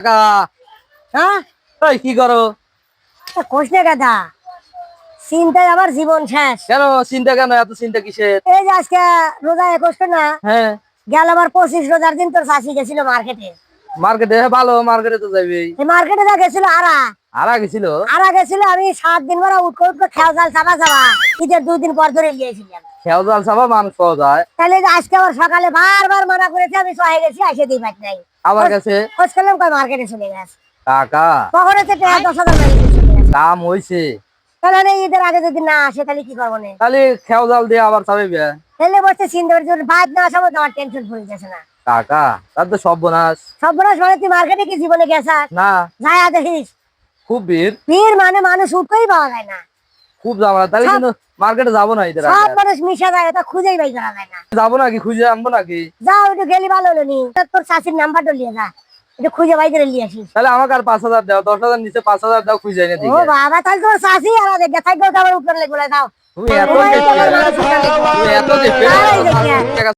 কাকা, হ্যাঁ এই কি করো? কোশনে গাদা চিন্তায় আমার জীবন শেষ। কেন চিন্তা, কেন এত চিন্তা কিসের? এই যে আজকে রোজা 21 না, হ্যাঁ, গেল আবার 25 রোজার দিন তোর চাষি গেছিল মার্কেটে। মার্কেটে ভালো, মার্কেটে তো যাবেই। এই মার্কেটে যা গেছিল আরা গেছিল। গেছিল আমি 7 দিন পরে উঠকো খেয়াল জাল চাপা চাপা ঈদের 2 দিন পর ধরে গিয়েছিলাম। খেয়াল জাল সাবা মানুষ পাওয়া যায়। তাহলে যে আজকে আবার সকালে বারবার মানা করেছে, আমি সহে গেছি, আসে দিই পাই নাই। আবার গেছে খোঁজ করলাম কয় মার্কেটে চলে গেছে। কাকা, কখনো তো 10,000 মারি চলে গেছে। কাম হইছে। তাহলে ঈদের আগে যদি না আসে তাহলে কি করবো না? তাহলে খেয়াল জাল দিয়ে আবার চাবে তাহলে বসতে চিন্তা করছি বাদ না আসা আমার টেনশন পড়ে গেছে না। কাকা, তার তো সর্বনাশ। সর্বনাশ মানে তুই মার্কেটে কি জীবনে গেছাস? না, যায় দেখিস খুব ভিড়, ভিড় মানে মানুষ উঠতেই পাওয়া যায় না। খুব ঝামেলা। তাহলে সব- কিন্তু মার্কেটে যাবো না ঈদের সব আগে। মানুষ মিশা যায়, এটা খুঁজেই বাই করা যায় না। যাবো নাকি, খুঁজে আনবো নাকি? যাও একটু গেলি ভালো হলো নি, তোর চাষির নাম্বারটা নিয়ে যা, একটু খুঁজে বাই করে নিয়ে আসিস। তাহলে আমাকে আর 5,000 দাও, 10,000 নিচে 5,000 দাও, খুঁজে এনে ও দিই। বাবা, তাহলে তোর চাষি আর দেখে থাকবে, আবার উপরে লেগে দাও। তুমি এত ওই তোমার মানুষ উঠে লেগে। তুমি এত যে তাই দেখি।